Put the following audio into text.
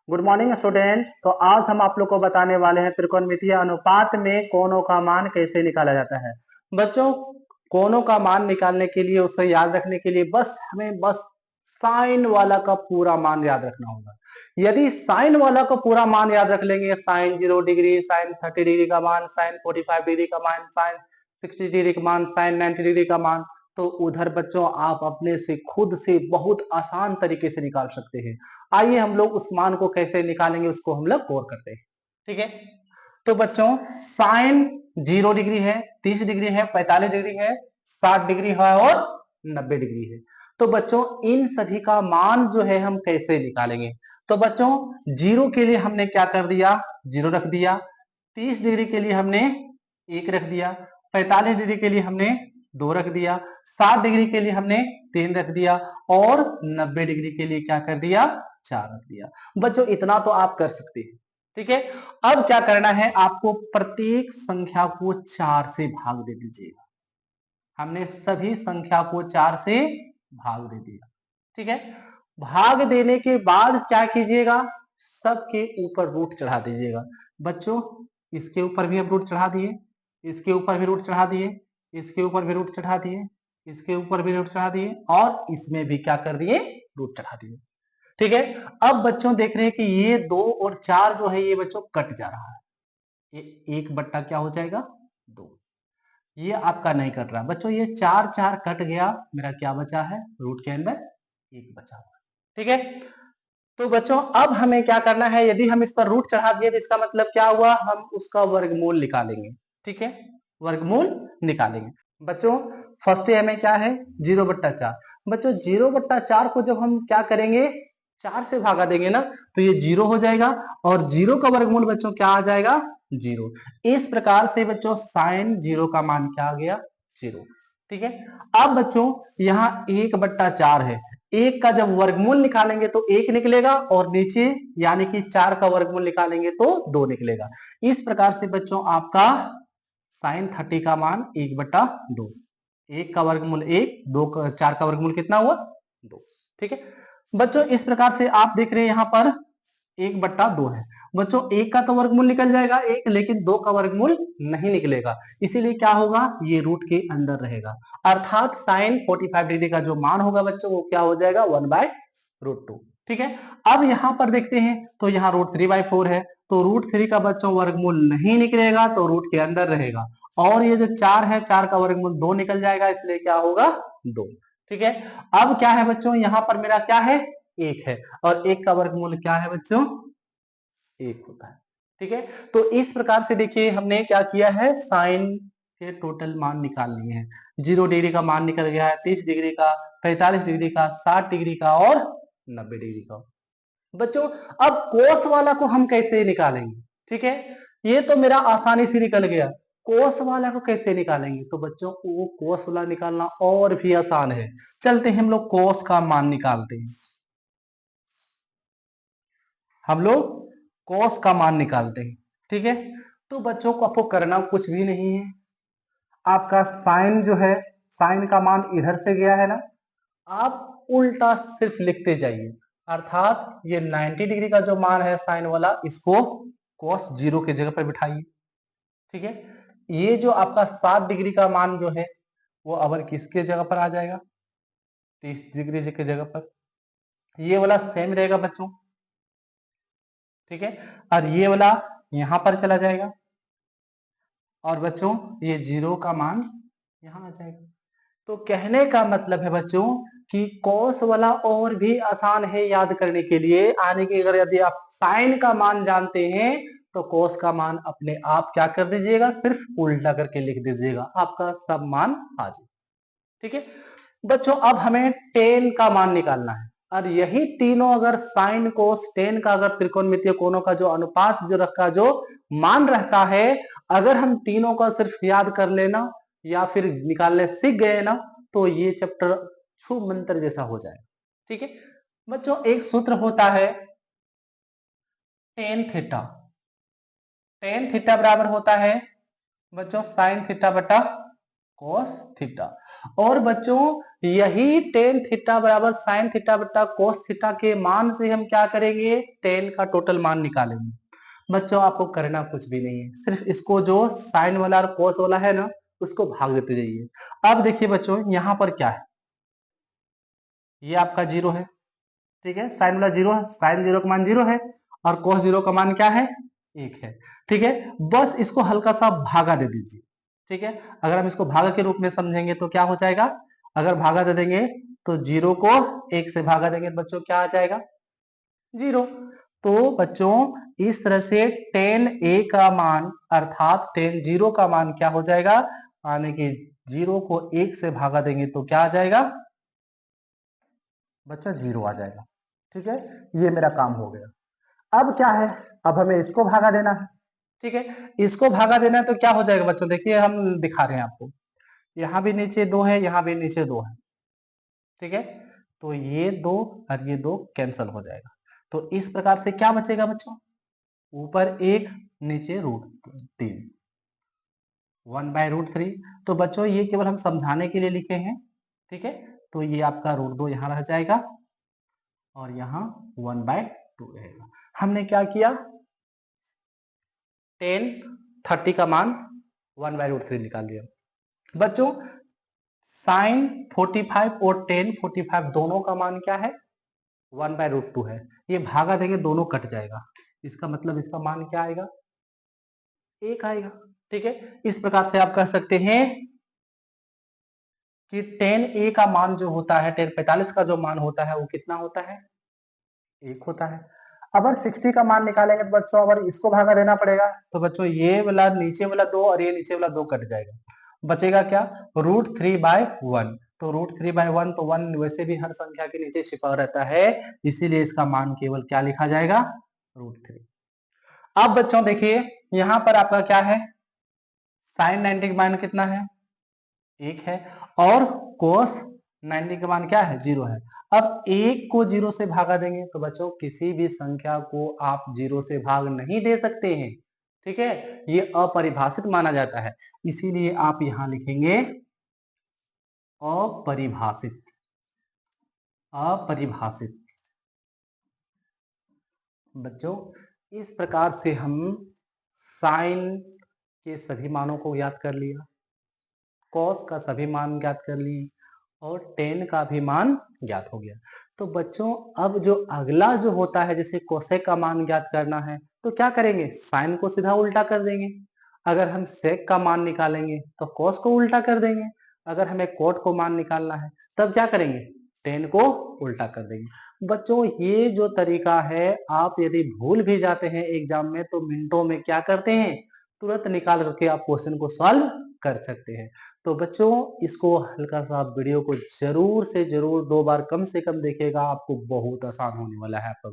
Good morning student. तो आज हम आप लोग को बताने वाले हैं त्रिकोणमितीय अनुपात में कोणों का मान कैसे निकाला जाता है। बच्चों, कोणों का मान निकालने के लिए, उसे याद रखने के लिए हमें साइन वाला का पूरा मान याद रखना होगा। यदि साइन वाला का पूरा मान याद रख लेंगे, साइन 0 डिग्री, साइन 30 डिग्री का मान, साइन 45 डिग्री का मान, साइन 60 डिग्री का मान, साइन 90 डिग्री का मान, तो उधर बच्चों आप अपने से खुद से बहुत आसान तरीके से निकाल सकते हैं। आइए हम लोग उस मान को कैसे निकालेंगे उसको हम लोग गौर करते हैं। ठीक है, तो बच्चों साइन 0 डिग्री है, 30 डिग्री है, 45 डिग्री है, 60 डिग्री है और 90 डिग्री है। तो बच्चों इन सभी का मान जो है हम कैसे निकालेंगे। तो बच्चों 0 के लिए हमने क्या कर दिया, 0 रख दिया। 30 डिग्री के लिए हमने 1 रख दिया। 45 डिग्री के लिए हमने 2 रख दिया। 60 डिग्री के लिए हमने 3 रख दिया और 90 डिग्री के लिए क्या कर दिया, 4 रख दिया। बच्चों इतना तो आप कर सकते हैं। ठीक है, अब क्या करना है, आपको प्रत्येक संख्या को 4 से भाग दे दीजिएगा। हमने सभी संख्या को 4 से भाग दे दिया। ठीक है, भाग देने के बाद क्या कीजिएगा, सबके ऊपर रूट चढ़ा दीजिएगा। बच्चों इसके ऊपर भी हम रूट चढ़ा दिए, इसके ऊपर भी रूट चढ़ा दिए, इसके ऊपर भी रूट चढ़ा दिए, इसके ऊपर भी रूट चढ़ा दिए और इसमें भी क्या कर दिए, रूट चढ़ा दिए। ठीक है, अब बच्चों देख रहे हैं कि ये 2 और 4 जो है ये बच्चों कट जा रहा है। ये 1 बट्टा क्या हो जाएगा, 2। ये आपका नहीं कट रहा बच्चों, ये 4 4 कट गया, मेरा क्या बचा है, रूट के अंदर 1 बचा हुआ। ठीक है, तो बच्चों अब हमें क्या करना है, यदि हम इस पर रूट चढ़ा दिए तो इसका मतलब क्या हुआ, हम उसका वर्गमूल निकालेंगे। ठीक है, वर्गमूल निकालेंगे। बच्चों फर्स्ट हमें क्या है, 0/4। बच्चों 0/4 को जब हम क्या करेंगे, 4 से भागा देंगे ना, तो ये 0 हो जाएगा और 0 का वर्गमूल बच्चों क्या आ जाएगा, 0। इस प्रकार से बच्चों साइन 0 का मान क्या आ गया, 0। ठीक है, अब बच्चों यहाँ 1/4 है, 1 का जब वर्गमूल निकालेंगे तो 1 निकलेगा और नीचे यानी कि 4 का वर्गमूल निकालेंगे तो 2 निकलेगा। इस प्रकार से बच्चों आपका साइन 30 का मान 1/2। 1 का वर्गमूल 1, 4 का वर्गमूल कितना हुआ, 2। ठीक है बच्चों, इस प्रकार से आप देख रहे हैं यहाँ पर 1/2 है। बच्चों 1 का तो वर्गमूल निकल जाएगा 1, लेकिन 2 का वर्गमूल नहीं निकलेगा, इसीलिए क्या होगा, ये रूट के अंदर रहेगा। अर्थात साइन 45 डिग्री का जो मान होगा बच्चों वो क्या हो जाएगा, 1/√2। ठीक है, अब यहाँ पर देखते हैं तो यहाँ √3/4 है, तो √3 का बच्चों वर्गमूल नहीं निकलेगा तो रूट के अंदर रहेगा। और ये जो 4 है, 4 का वर्गमूल 2 निकल जाएगा, इसलिए क्या होगा, 2। ठीक है, अब क्या है बच्चों, यहाँ पर मेरा क्या है, 1 है और 1 का वर्गमूल क्या है बच्चों, 1 होता है। ठीक है, तो इस प्रकार से देखिए हमने क्या किया है, साइन के टोटल मान निकाल लिए हैं। 0 डिग्री का मान निकल गया है, 30 डिग्री का, 45 डिग्री का, 60 डिग्री का और 90 डिग्री का। बच्चों अब कोस वाला को हम कैसे निकालेंगे। ठीक है, ये तो मेरा आसानी से निकल गया, कोस वाला को कैसे निकालेंगे। तो बच्चों वो कोस वाला निकालना और भी आसान है, चलते हैं हम लोग कोस का मान निकालते हैं। हम लोग कॉस का मान निकालते हैं। ठीक है, तो बच्चों को आपको करना कुछ भी नहीं है, आपका साइन जो है, साइन का मान इधर से गया है ना, आप उल्टा सिर्फ लिखते जाइए। अर्थात ये 90 डिग्री का जो मान है साइन वाला, इसको कॉस 0 के जगह पर बिठाइए। ठीक है, ये जो आपका 60 डिग्री का मान जो है वो अब किसके जगह पर आ जाएगा, 30 डिग्री के जगह पर। ये वाला सेम रहेगा बच्चों। ठीक है, और ये वाला यहां पर चला जाएगा और बच्चों ये 0 का मान यहां आ जाएगा। तो कहने का मतलब है बच्चों कि कॉस वाला और भी आसान है याद करने के लिए, आने की अगर यदि आप साइन का मान जानते हैं तो कॉस का मान अपने आप क्या कर दीजिएगा, सिर्फ उल्टा करके लिख दीजिएगा, आपका सब मान आ जाएगा। ठीक है बच्चों, अब हमें टेन का मान निकालना है और यही तीनों अगर साइन कोस टेन का अगर त्रिकोणमितीय कोणों का जो अनुपात जो रखा, जो मान रहता है, अगर हम तीनों का सिर्फ याद कर लेना या फिर निकालने सीख गए ना, तो ये चैप्टर छू मंत्र जैसा हो जाए। ठीक है बच्चों, एक सूत्र होता है टेन थीटा। टेन थीटा बराबर होता है बच्चों साइन थीटा बटा कोस थीटा। और बच्चों यही टेन थीटा बराबर साइन थीटा बटा कोस थीटा के मान से हम क्या करेंगे, टेन का टोटल मान निकालेंगे। बच्चों आपको करना कुछ भी नहीं है, सिर्फ इसको जो साइन वाला और कोस वाला है ना, उसको भाग देते जाइए। अब देखिए बच्चों यहाँ पर क्या है, ये आपका जीरो है, ठीक है, साइन वाला जीरो है, साइन जीरो का मान जीरो है और कोस जीरो का मान क्या है, एक है, ठीक है। बस इसको हल्का सा भागा दे दीजिए, ठीक है। अगर हम इसको भागा के रूप में समझेंगे तो क्या हो जाएगा, अगर भागा दे देंगे तो जीरो को एक से भागा देंगे तो बच्चों क्या आ जाएगा, जीरो। तो बच्चों इस तरह से टेन ए का मान अर्थात टेन जीरो का मान क्या हो जाएगा, यानी कि जीरो को एक से भागा देंगे तो क्या आ जाएगा बच्चों, जीरो आ जाएगा, ठीक है। ये मेरा काम हो गया। अब क्या है, अब हमें इसको भागा देना है, ठीक है। इसको भागा देना है तो क्या हो जाएगा बच्चों, देखिए हम दिखा रहे हैं आपको, यहाँ भी नीचे दो है, यहाँ भी नीचे दो है, ठीक है। तो ये दो और ये दो कैंसल हो जाएगा। तो इस प्रकार से क्या बचेगा बच्चों, ऊपर एक नीचे रूट तीन, 1/√3। तो बच्चों ये केवल हम समझाने के लिए लिखे हैं, ठीक है। तो ये आपका √2 यहाँ रह जाएगा और यहाँ 1/2 रहेगा। हमने क्या किया, टेन 30 का मान 1/√3 निकाल दिया। बच्चों साइन 45 और टेन 45 दोनों का मान क्या है, 1/√2 है। ये भागा देंगे दोनों कट जाएगा, इसका मतलब इसका मान क्या आएगा, एक आएगा, ठीक है। इस प्रकार से आप कह सकते हैं कि टेन ए का मान जो होता है, टेन 45 का जो मान होता है वो कितना होता है, एक होता है। अगर 60 का मान निकालेंगे तो बच्चों अगर इसको भागा देना पड़ेगा तो बच्चों ये वाला नीचे वाला दो और ये नीचे वाला दो कट जाएगा, बचेगा क्या, √3/1। तो √3/1 तो 1 वैसे भी हर संख्या के नीचे छिपा रहता है, इसीलिए इसका मान केवल क्या लिखा जाएगा, √3। अब बच्चों देखिए यहाँ पर आपका क्या है, साइन 90 का मान कितना है, एक है, और कोस 90 का मान क्या है, जीरो है। अब एक को जीरो से भागा देंगे तो बच्चों किसी भी संख्या को आप जीरो से भाग नहीं दे सकते हैं, ठीक है, ये अपरिभाषित माना जाता है, इसीलिए आप यहां लिखेंगे अपरिभाषित, अपरिभाषित। बच्चों इस प्रकार से हम साइन के सभी मानों को याद कर लिया, कॉस का सभी मान ज्ञात कर लिए और टेन का भी मान ज्ञात हो गया। तो बच्चों अब जो अगला जो होता है, जैसे कोसेक का मान ज्ञात करना है तो क्या करेंगे, साइन को सीधा उल्टा कर देंगे। अगर हम सेक का मान निकालेंगे तो कॉस को उल्टा कर देंगे। अगर हमें कोट को मान निकालना है तब क्या करेंगे, टेन को उल्टा कर देंगे। बच्चों ये जो तरीका है, आप यदि भूल भी जाते हैं एग्जाम में तो मिनटों में क्या करते हैं, तुरंत निकाल करके आप क्वेश्चन को सॉल्व कर सकते हैं। तो बच्चों इसको हल्का सा आप वीडियो को जरूर से जरूर 2 बार कम से कम देखिएगा, आपको बहुत आसान होने वाला है आपका